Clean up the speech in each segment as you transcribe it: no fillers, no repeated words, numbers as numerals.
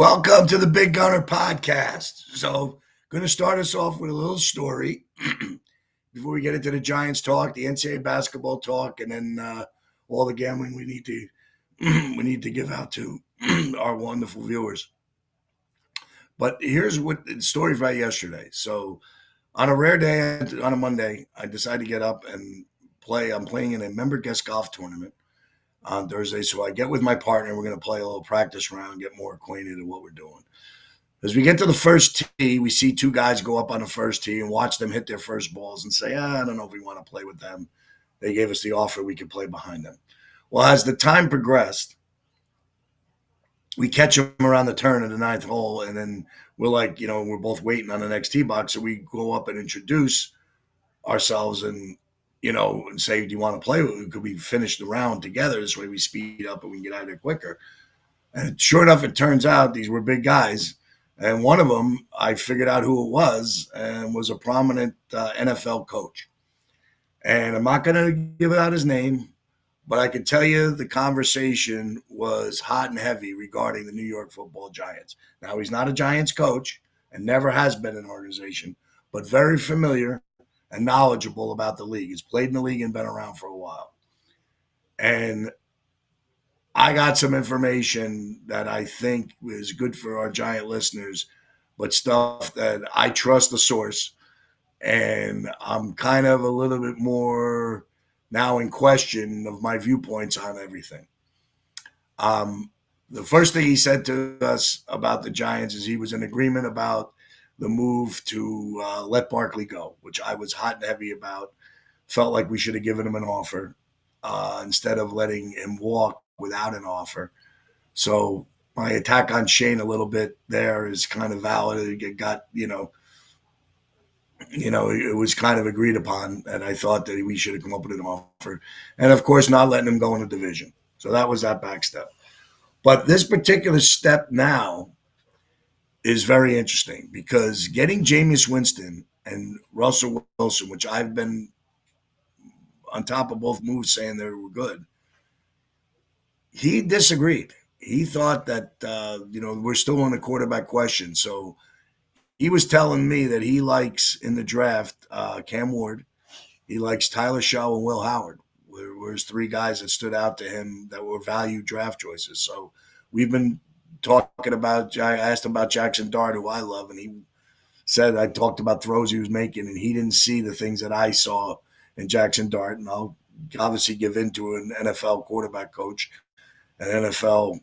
Welcome to the Big Gunner Podcast. So, going to start us off with a little story before we get into the Giants talk, the NCAA basketball talk, and then all the gambling we need to we need to give out to our wonderful viewers. But here's what the story about yesterday. So, on a rare day, on a Monday, I decided to get up and play. I'm playing in a member guest golf tournament on Thursday. So I get with my partner. We're going to play a little practice round, get more acquainted with what we're doing. As we get to the first tee, we see two guys go up on the first tee and watch them hit their first balls and say, I don't know if we want to play with them. They gave us the offer we could play behind them. Well, as the time progressed, we catch them around the turn of the ninth hole, and then we're like, we're both waiting on the next tee box. So we go up and introduce ourselves and say, do you want to play? Could we finish the round together? This way we speed up and we can get out of there quicker. And sure enough, it turns out these were big guys. And one of them, I figured out who it was, and was a prominent NFL coach. And I'm not going to give out his name, but I can tell you the conversation was hot and heavy regarding the New York Football Giants. Now, he's not a Giants coach and never has been in an organization, but very familiar and knowledgeable about the league. He's played in the league and been around for a while. And I got some information that I think is good for our Giant listeners, but stuff that I trust the source. And I'm kind of a little bit more now in question of my viewpoints on everything. The first thing he said to us about the Giants is he was in agreement about the move to let Barkley go, which I was hot and heavy about. Felt like we should have given him an offer instead of letting him walk without an offer. So my attack on Shane a little bit there is kind of valid. It got, it was kind of agreed upon, and I thought that we should have come up with an offer. And, of course, not letting him go in the division. So that was that back step. But this particular step now is very interesting because getting Jameis Winston and Russell Wilson, which I've been on top of both moves saying they were good, he disagreed. He thought that, we're still on the quarterback question. So he was telling me that he likes in the draft Cam Ward. He likes Tyler Shaw and Will Howard. Where's three guys that stood out to him that were value draft choices. So we've been talking about, I asked him about Jackson Dart, who I love, and he said I talked about throws he was making, and he didn't see the things that I saw in Jackson Dart. And I'll obviously give in to an NFL quarterback coach, an NFL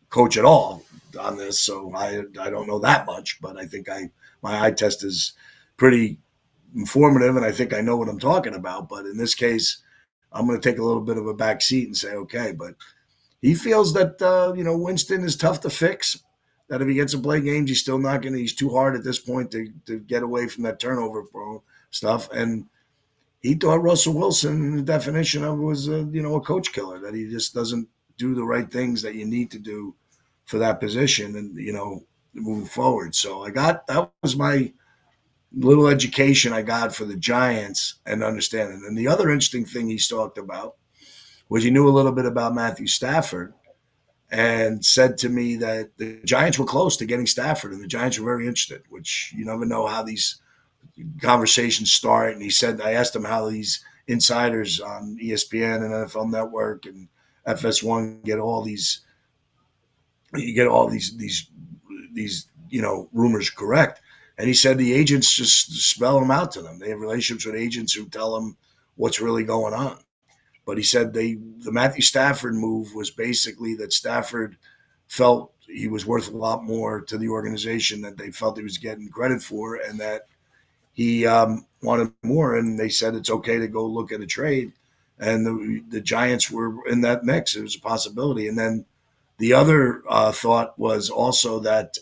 coach at all on this. So I don't know that much, but I think my eye test is pretty informative, and I think I know what I'm talking about. But in this case, I'm going to take a little bit of a back seat and say, okay, but he feels that, Winston is tough to fix, that if he gets to play games, he's still not going to – he's too hard at this point to get away from that turnover stuff. And he thought Russell Wilson, the definition of it was, a coach killer, that he just doesn't do the right things that you need to do for that position and, move forward. So that was my little education I got for the Giants and understanding. And the other interesting thing he's talked about was he knew a little bit about Matthew Stafford and said to me that the Giants were close to getting Stafford and the Giants were very interested, which you never know how these conversations start. And he said, I asked him how these insiders on ESPN and NFL Network and FS1 get all these rumors correct. And he said the agents just spell them out to them. They have relationships with agents who tell them what's really going on. But he said the Matthew Stafford move was basically that Stafford felt he was worth a lot more to the organization that they felt he was getting credit for, and that he wanted more. And they said it's okay to go look at a trade. And the Giants were in that mix. It was a possibility. And then the other thought was also that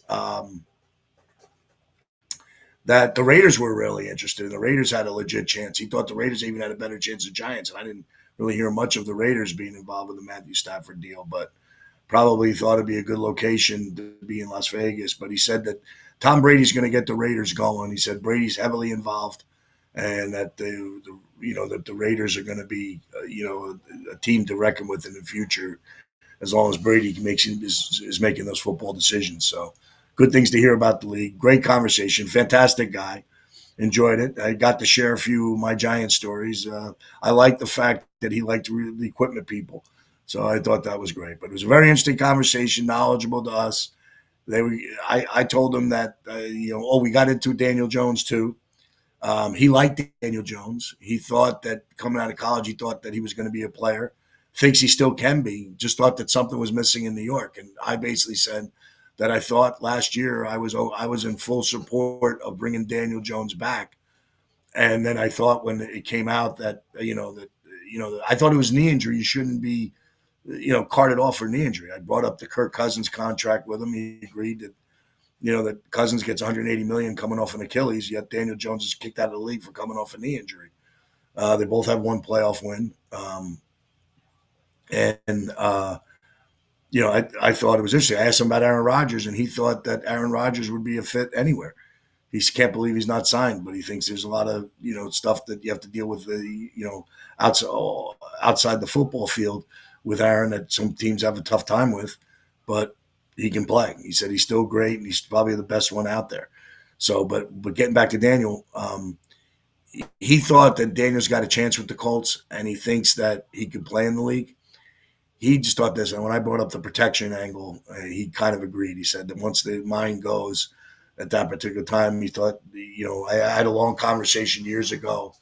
that the Raiders were really interested, and the Raiders had a legit chance. He thought the Raiders even had a better chance than Giants, and I didn't really hear much of the Raiders being involved with the Matthew Stafford deal, but probably thought it'd be a good location to be in Las Vegas. But he said that Tom Brady's going to get the Raiders going. He said Brady's heavily involved, and that that the Raiders are going to be a team to reckon with in the future, as long as Brady is making those football decisions. So good things to hear about the league. Great conversation. Fantastic guy. Enjoyed it. I got to share a few of my Giant stories. I like the fact that he liked the equipment people. So I thought that was great. But it was a very interesting conversation, knowledgeable to us. I told him that we got into Daniel Jones too. He liked Daniel Jones. He thought that coming out of college, he thought that he was going to be a player. Thinks he still can be. Just thought that something was missing in New York. And I basically said that I thought last year I was in full support of bringing Daniel Jones back. And then I thought when it came out that I thought it was knee injury. You shouldn't be carted off for knee injury. I brought up the Kirk Cousins contract with him. He agreed that that Cousins gets 180 million coming off an Achilles, yet Daniel Jones is kicked out of the league for coming off a knee injury. They both have one playoff win, and I thought it was interesting. I asked him about Aaron Rodgers, and he thought that Aaron Rodgers would be a fit anywhere. He can't believe he's not signed, but he thinks there's a lot of stuff that you have to deal with outside the football field with Aaron that some teams have a tough time with, but he can play. He said he's still great and he's probably the best one out there. So, but getting back to Daniel, he thought that Daniel's got a chance with the Colts, and he thinks that he could play in the league. He just thought this, and when I brought up the protection angle, he kind of agreed. He said that once the mind goes at that particular time, he thought, I had a long conversation years ago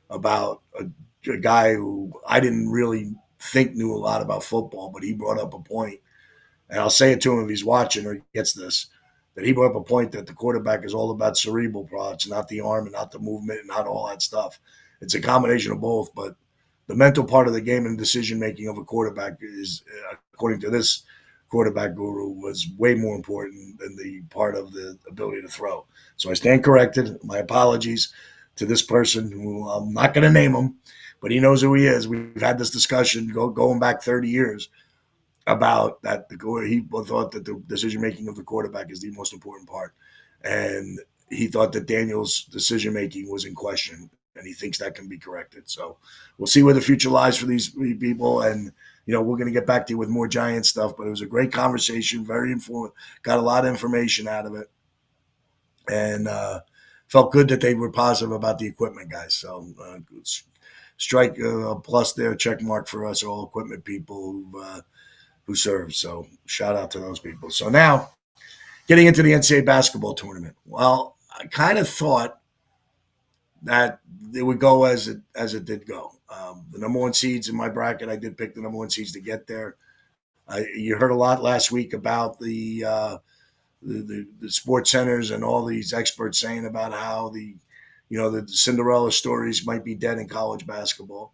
about a guy who I didn't really think knew a lot about football, but he brought up a point, and I'll say it to him if he's watching or he gets this, that he brought up a point that the quarterback is all about cerebral parts, not the arm and not the movement and not all that stuff. It's a combination of both, but the mental part of the game and decision making of a quarterback is, according to this quarterback guru, was way more important than the part of the ability to throw. So I stand corrected. My apologies to this person who I'm not going to name him, but he knows who he is. We've had this discussion going back 30 years about that. He thought that the decision making of the quarterback is the most important part, and he thought that Daniel's decision making was in question, and he thinks that can be corrected. So we'll see where the future lies for these people, and we're going to get back to you with more Giant stuff. But it was a great conversation, very informative, got a lot of information out of it, and felt good that they were positive about the equipment guys. So strike a plus there, check mark for us all equipment people who serve. So shout out to those people. So now getting into the NCAA basketball tournament. Well, I kind of thought that it would go as it did go. The number one seeds in my bracket, I did pick the number one seeds to get there. You heard a lot last week about the sports centers and all these experts saying about how the Cinderella stories might be dead in college basketball.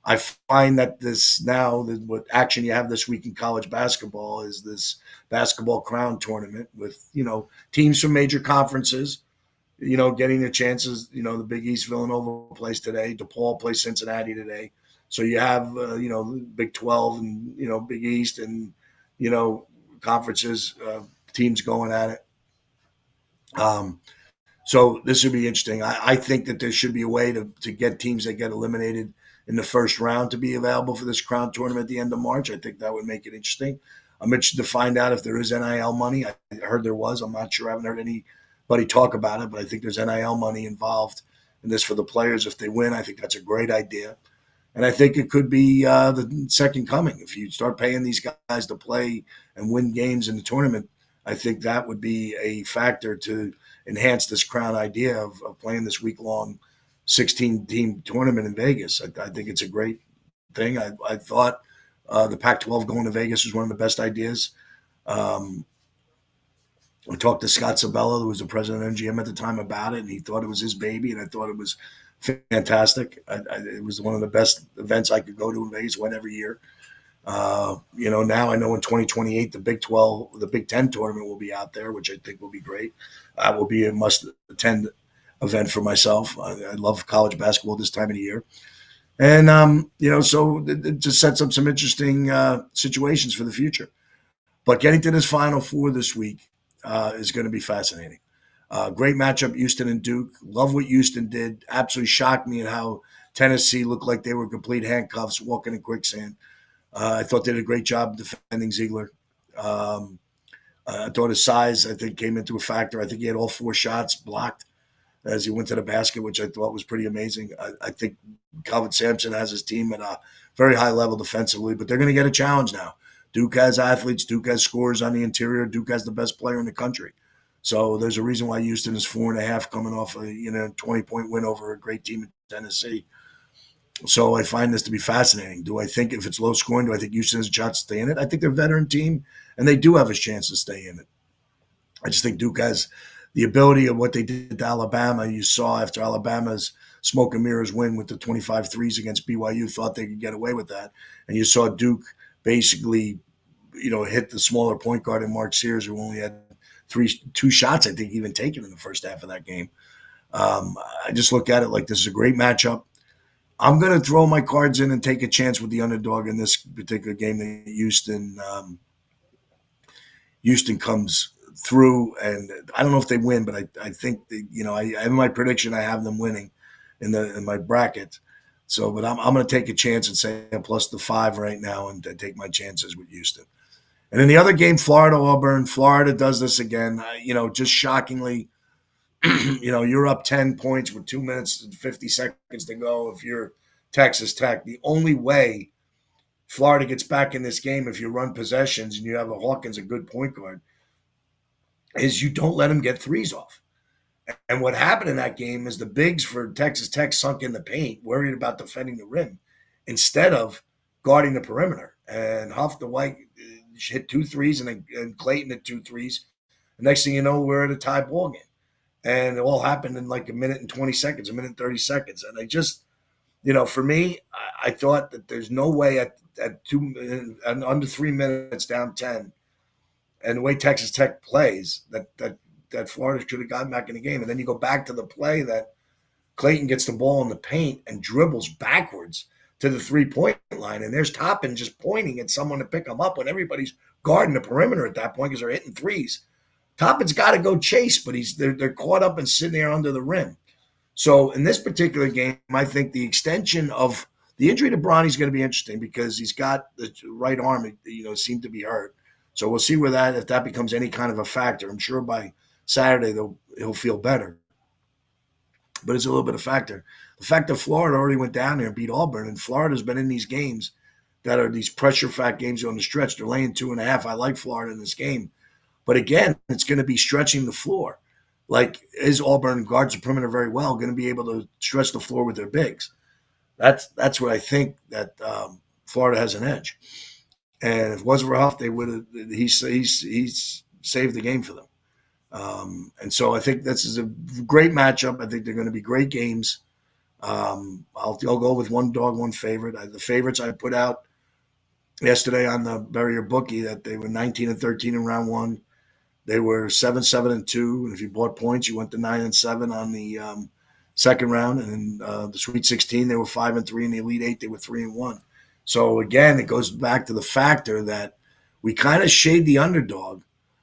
I find that what action you have this week in college basketball is this basketball crown tournament with, teams from major conferences, getting their chances. The Big East Villanova plays today. DePaul plays Cincinnati today. So you have, Big 12 and, Big East and, conferences, teams going at it. So this would be interesting. I think that there should be a way to get teams that get eliminated in the first round to be available for this crown tournament at the end of March. I think that would make it interesting. I'm interested to find out if there is NIL money. I heard there was. I'm not sure. I haven't heard anybody talk about it, but I think there's NIL money involved in this for the players if they win. I think that's a great idea. And I think it could be the second coming. If you start paying these guys to play and win games in the tournament, I think that would be a factor to enhance this crown idea of playing this week-long 16-team tournament in Vegas. I think it's a great thing. I thought the Pac-12 going to Vegas was one of the best ideas. I talked to Scott Sabella, who was the president of MGM at the time, about it, and he thought it was his baby, and I thought it was fantastic. It was one of the best events I could go to in Vegas. Went every year. Now I know in 2028 the Big Ten tournament will be out there, which I think will be great. Will be a must-attend event for myself. I love college basketball this time of the year, and so it just sets up some interesting situations for the future. But getting to this Final Four this week is going to be fascinating. Great matchup, Houston and Duke. Love what Houston did. Absolutely shocked me at how Tennessee looked like they were complete handcuffs walking in quicksand. I thought they did a great job defending Ziegler. Um, I thought his size, I think, came into a factor. I think he had all 4 shots blocked as he went to the basket, which I thought was pretty amazing. I think Calvin Sampson has his team at a very high level defensively, but they're going to get a challenge now. Duke has athletes. Duke has scorers on the interior. Duke has the best player in the country. So there's a reason why Houston is 4.5 coming off a 20-point win over a great team in Tennessee. So I find this to be fascinating. Do I think if it's low scoring, do I think Houston has a chance to stay in it? I think they're a veteran team, and they do have a chance to stay in it. I just think Duke has the ability of what they did to Alabama. You saw after Alabama's smoke and mirrors win with the 25 threes against BYU, thought they could get away with that. And you saw Duke basically, hit the smaller point guard in Mark Sears, who only had 2 shots, I think, even taken in the first half of that game. I just look at it like this is a great matchup. I'm going to throw my cards in and take a chance with the underdog in this particular game that Houston comes through, and I don't know if they win, but I think that, I have my prediction. I have them winning in my bracket. So, but I'm going to take a chance and say plus the 5 right now and take my chances with Houston. And in the other game, Florida-Auburn, Florida does this again. Just shockingly, you're up 10 points with 2 minutes and 50 seconds to go. If you're Texas Tech, the only way Florida gets back in this game, if you run possessions and you have a Hawkins, a good point guard, is you don't let him get threes off. And what happened in that game is the bigs for Texas Tech sunk in the paint, worried about defending the rim instead of guarding the perimeter. And Huff the White hit 2 threes, and Clayton hit 2 threes. The next thing you know, we're at a tie ball game. And it all happened in like a minute and 20 seconds, a minute and 30 seconds. And I just, for me, I thought that there's no way at under 3 minutes down 10, and the way Texas Tech plays, that Florida should have gotten back in the game. And then you go back to the play that Clayton gets the ball in the paint and dribbles backwards to the 3-point line. And there's Toppin just pointing at someone to pick him up when everybody's guarding the perimeter at that point because they're hitting threes. Toppin's got to go chase, but they're caught up and sitting there under the rim. So in this particular game, I think the extension of the injury to Bronny is going to be interesting because he's got the right arm, seemed to be hurt. So we'll see if that becomes any kind of a factor. I'm sure by Saturday he'll feel better. But it's a little bit of a factor. The fact that Florida already went down there and beat Auburn, and Florida's been in these games that are these pressure fact games on the stretch. They're laying 2.5. I like Florida in this game. But again, it's going to be stretching the floor. Like, is Auburn guards the perimeter very well, going to be able to stretch the floor with their bigs? That's what I think that Florida has an edge. And if it wasn't for Huff, they would have. He's saved the game for them. And so I think this is a great matchup. I think they're going to be great games. I'll go with one dog, one favorite. The favorites I put out yesterday on the Barrier Bookie that they were 19-13 in round 1. They were 7-7-2, and if you bought points, you went to 9-7 on the second round. And in the Sweet 16, they were 5-3. In the Elite 8, they were 3-1. So again, it goes back to the factor that we kind of shade the underdog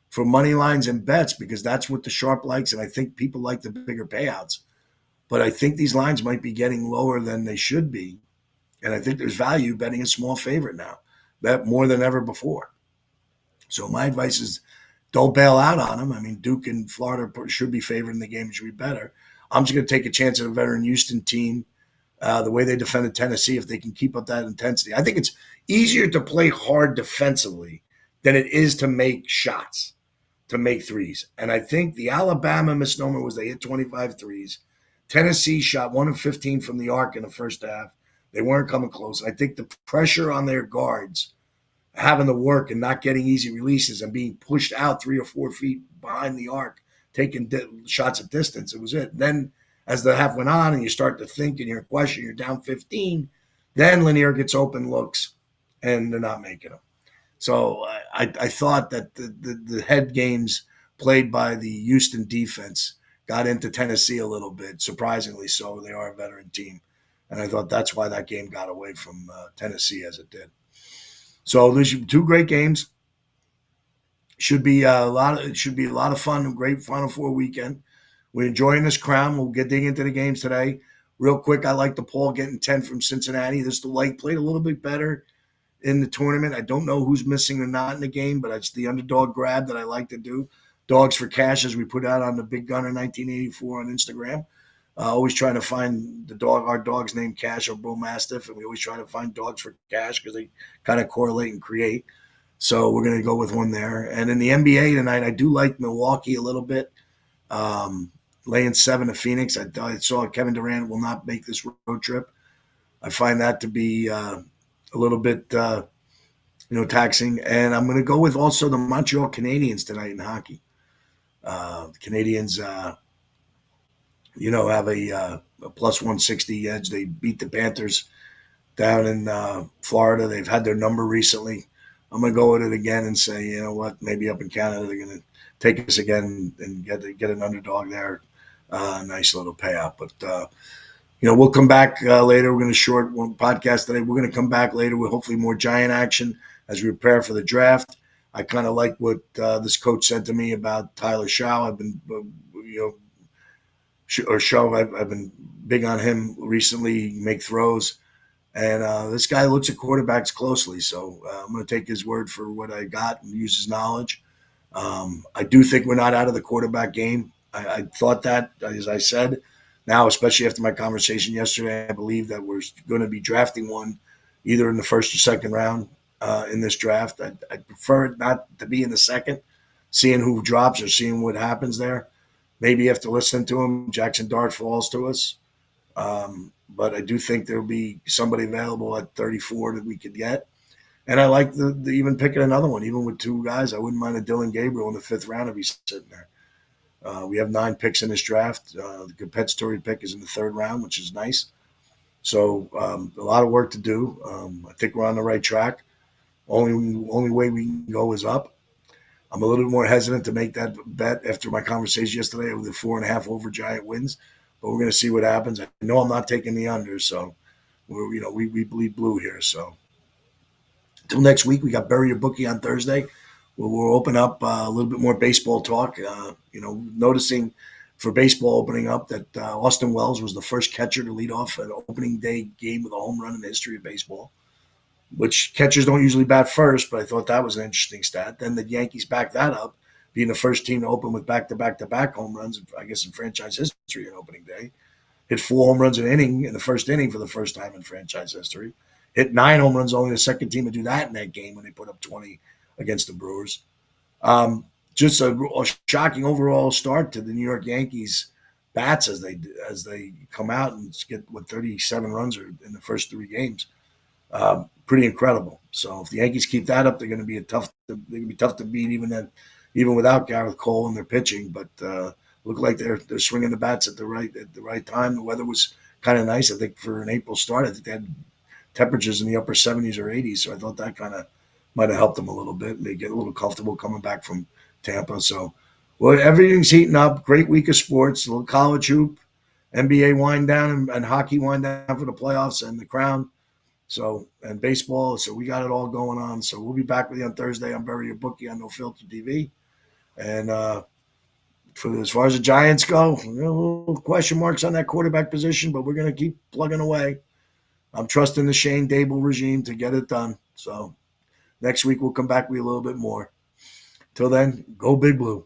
for money lines and bets because that's what the sharp likes, and I think people like the bigger payouts. But I think these lines might be getting lower than they should be, and I think there's value betting a small favorite now, bet more than ever before. So my advice is don't bail out on them. I mean, Duke and Florida should be favored in the game. It should be better. I'm just going to take a chance at a veteran Houston team, the way they defended Tennessee, if they can keep up that intensity. I think it's easier to play hard defensively than it is to make shots, to make threes. And I think the Alabama misnomer was they hit 25 threes. Tennessee shot 1 of 15 from the arc in the first half. They weren't coming close. I think the pressure on their guards having to work and not getting easy releases and being pushed out 3 or 4 feet behind the arc, taking shots at distance. It was it. Then as the half went on and you start to think and you're questioning, you're down 15, then Lanier gets open looks and they're not making them. So I thought that the head games played by the Houston defense got into Tennessee a little bit, surprisingly so. They are a veteran team. And I thought that's why that game got away from Tennessee as it did. So there's 2 great games. Should be a lot of fun. A great Final Four weekend. We're enjoying this crown. We'll dig into the games today. Real quick, I like DePaul getting 10 from Cincinnati. This light played a little bit better in the tournament. I don't know who's missing or not in the game, but it's the underdog grab that I like to do. Dogs for Cash, as we put out on the Big Gunner 1984 on Instagram. Always trying to find our dog's named Cash or Bull Mastiff, and we always try to find dogs for cash because they kind of correlate and create. So we're going to go with one there. And in the NBA tonight, I do like Milwaukee a little bit. Laying 7 to Phoenix. I saw Kevin Durant will not make this road trip. I find that to be a little bit, taxing. And I'm going to go with also the Montreal Canadiens tonight in hockey. The Canadiens, have a plus 160 edge. They beat the Panthers down in Florida. They've had their number recently. I'm going to go with it again and say, you know what, maybe up in Canada they're going to take us again and get an underdog there. Nice little payout. But, we'll come back later. We're going to short one podcast today. We're going to come back later with hopefully more Giant action as we prepare for the draft. I kind of like what this coach said to me about Tyler Shaw. I've been, I've been big on him recently, make throws. And this guy looks at quarterbacks closely. So I'm going to take his word for what I got and use his knowledge. I do think we're not out of the quarterback game. I thought that, as I said. Now, especially after my conversation yesterday, I believe that we're going to be drafting one either in the first or second round in this draft. I prefer it not to be in the second, seeing who drops or seeing what happens there. Maybe after listening to him, Jackson Dart falls to us. But I do think there'll be somebody available at 34 that we could get. And I like the even picking another one, even with 2 guys. I wouldn't mind a Dylan Gabriel in the 5th round if he's sitting there. We have 9 picks in this draft. The compensatory pick is in the 3rd round, which is nice. So a lot of work to do. I think we're on the right track. Only way we can go is up. I'm a little bit more hesitant to make that bet after my conversation yesterday with the 4.5 over Giant wins, but we're going to see what happens. I know I'm not taking the under, so we bleed blue here. So until next week, we got Bury Your Bookie on Thursday. We'll open up a little bit more baseball talk. Noticing for baseball opening up that Austin Wells was the first catcher to lead off an opening day game with a home run in the history of baseball, which catchers don't usually bat first, but I thought that was an interesting stat. Then the Yankees backed that up, being the first team to open with back-to-back home runs, I guess, in franchise history on opening day. Hit 4 home runs in the first inning for the first time in franchise history. Hit 9 home runs, only the second team to do that in that game when they put up 20 against the Brewers. Just a shocking overall start to the New York Yankees bats as they come out and get 37 runs in the first 3 games. Pretty incredible. So if the Yankees keep that up, they're going to be tough to beat even without Gareth Cole and their pitching. But look like they're swinging the bats at the right time. The weather was kind of nice. I think for an April start, I think they had temperatures in the upper 70s or 80s. So I thought that kind of might have helped them a little bit. They get a little comfortable coming back from Tampa. So, everything's heating up. Great week of sports. A little college hoop, NBA wind down, and hockey wind down for the playoffs and the Crown. So, and baseball. So we got it all going on. So we'll be back with you on Thursday. I'm Bury Your Bookie on No Filter TV. And as far as the Giants go, little question marks on that quarterback position, but we're going to keep plugging away. I'm trusting the Shane Dable regime to get it done. So next week we'll come back with you a little bit more. Till then, go Big Blue.